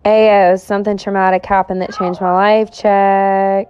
Ayo, something traumatic happened that changed my life. Check.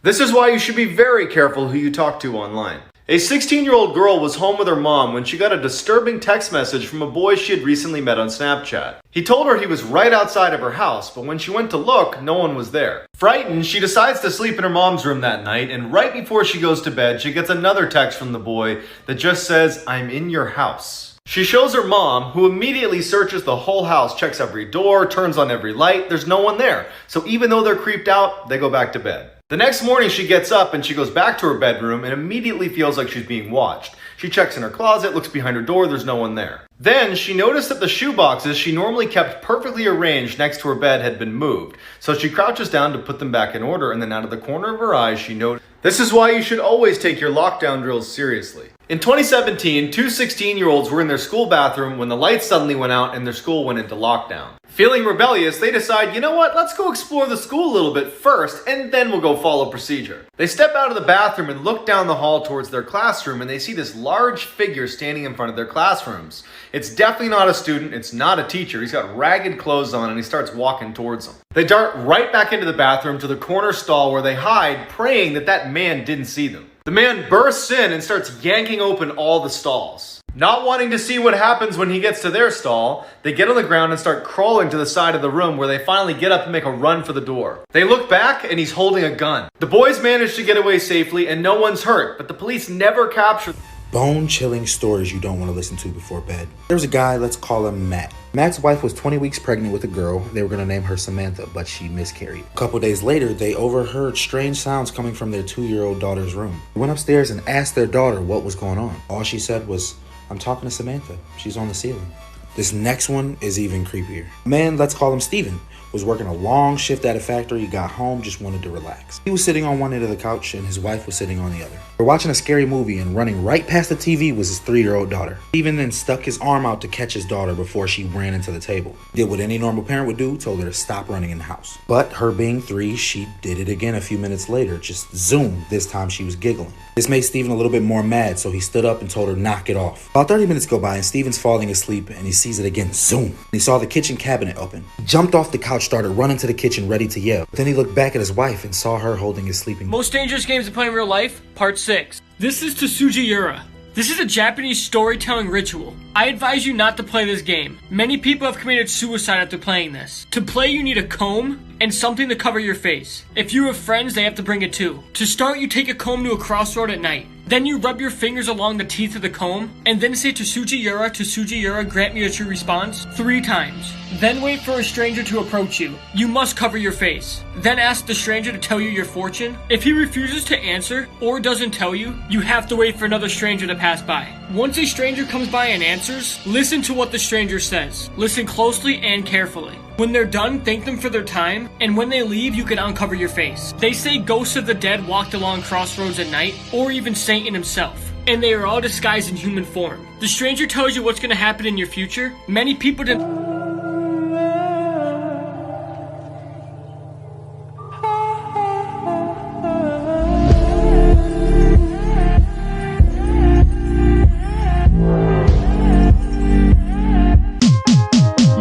This is why you should be very careful who you talk to online. A 16-year-old girl was home with her mom when she got a disturbing text message from a boy she had recently met on Snapchat. He told her he was right outside of her house, but when she went to look, no one was there. Frightened, she decides to sleep in her mom's room that night, and right before she goes to bed, she gets another text from the boy that just says, "I'm in your house." She shows her mom, who immediately searches the whole house, checks every door, turns on every light. There's no one there. So even though they're creeped out, they go back to bed. The next morning she gets up and she goes back to her bedroom and immediately feels like she's being watched. She checks in her closet, looks behind her door, there's no one there. Then she noticed that the shoe boxes she normally kept perfectly arranged next to her bed had been moved. So she crouches down to put them back in order, and then out of the corner of her eyes she noticed. This is why you should always take your lockdown drills seriously. In 2017, two 16-year-olds were in their school bathroom when the lights suddenly went out and their school went into lockdown. Feeling rebellious, they decide, you know what, let's go explore the school a little bit first, and then we'll go follow procedure. They step out of the bathroom and look down the hall towards their classroom, and they see this large figure standing in front of their classrooms. It's definitely not a student, it's not a teacher. He's got ragged clothes on and he starts walking towards them. They dart right back into the bathroom to the corner stall where they hide, praying that that man didn't see them. The man bursts in and starts yanking open all the stalls. Not wanting to see what happens when he gets to their stall, they get on the ground and start crawling to the side of the room, where they finally get up and make a run for the door. They look back and he's holding a gun. The boys manage to get away safely and no one's hurt, but the police never capture them. Bone-chilling stories you don't want to listen to before bed. There's a guy, let's call him Matt. Matt's wife was 20 weeks pregnant with a girl. They were going to name her Samantha, but she miscarried. A couple days later, they overheard strange sounds coming from their 2-year-old daughter's room. They went upstairs and asked their daughter what was going on. All she said was, "I'm talking to Samantha. She's on the ceiling." This next one is even creepier. A man, let's call him Steven, was working a long shift at a factory. He got home, just wanted to relax. He was sitting on one end of the couch and his wife was sitting on the other. We're watching a scary movie, and running right past the TV was his 3-year-old daughter. Steven then stuck his arm out to catch his daughter before she ran into the table. Did what any normal parent would do, told her to stop running in the house. But her being 3, she did it again a few minutes later, just zoom. This time she was giggling. This made Steven a little bit more mad, so he stood up and told her knock it off. About 30 minutes go by and Steven's falling asleep and he sees it again, zoom. He saw the kitchen cabinet open. He jumped off the couch, started running to the kitchen ready to yell. Then he looked back at his wife and saw her holding his sleeping. Most dangerous games to play in real life, part 6. This is Tsuji Yura. This is a Japanese storytelling ritual. I advise you not to play this game. Many people have committed suicide after playing this. To play, you need a comb and something to cover your face. If you have friends, they have to bring it too. To start, you take a comb to a crossroad at night. Then you rub your fingers along the teeth of the comb, and then say Tsuji Yura, grant me a true response, 3 times. Then wait for a stranger to approach you. You must cover your face. Then ask the stranger to tell you your fortune. If he refuses to answer, or doesn't tell you, you have to wait for another stranger to pass by. Once a stranger comes by and answers, listen to what the stranger says. Listen closely and carefully. When they're done, thank them for their time, and when they leave, you can uncover your face. They say ghosts of the dead walked along crossroads at night, or even Satan himself, and they are all disguised in human form. The stranger tells you what's going to happen in your future. Many people didn't...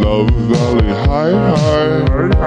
Love Valley, hi.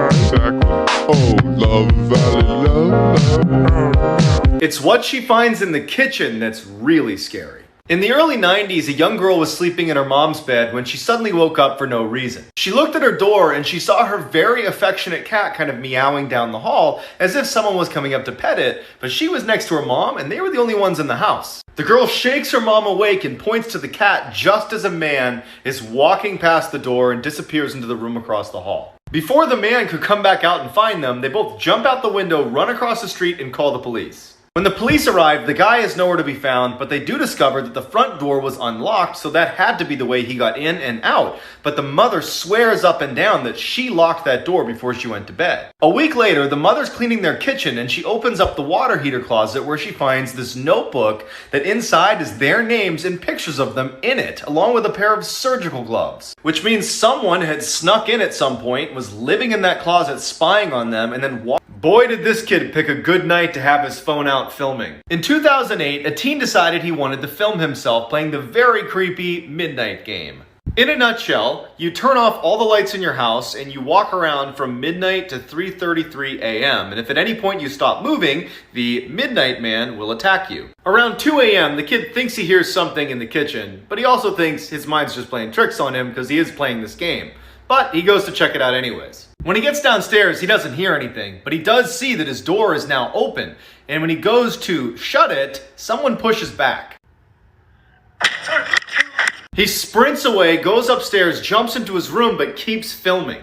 Exactly. Oh, Love Valley, love. It's what she finds in the kitchen that's really scary. In the early 90s, a young girl was sleeping in her mom's bed when she suddenly woke up for no reason. She looked at her door and she saw her very affectionate cat kind of meowing down the hall as if someone was coming up to pet it, but she was next to her mom and they were the only ones in the house. The girl shakes her mom awake and points to the cat just as a man is walking past the door and disappears into the room across the hall. Before the man could come back out and find them, they both jump out the window, run across the street, and call the police. When the police arrived, the guy is nowhere to be found, but they do discover that the front door was unlocked, so that had to be the way he got in and out. But the mother swears up and down that she locked that door before she went to bed. A week later, the mother's cleaning their kitchen and she opens up the water heater closet where she finds this notebook that inside is their names and pictures of them in it, along with a pair of surgical gloves. Which means someone had snuck in at some point, was living in that closet spying on them, and then Boy, did this kid pick a good night to have his phone out filming. In 2008, a teen decided he wanted to film himself playing the very creepy Midnight Game. In a nutshell, you turn off all the lights in your house and you walk around from midnight to 3:33 a.m. And if at any point you stop moving, the Midnight Man will attack you. Around 2 a.m., the kid thinks he hears something in the kitchen, but he also thinks his mind's just playing tricks on him because he is playing this game. But he goes to check it out anyways. When he gets downstairs, he doesn't hear anything, but he does see that his door is now open. And when he goes to shut it, someone pushes back. He sprints away, goes upstairs, jumps into his room, but keeps filming.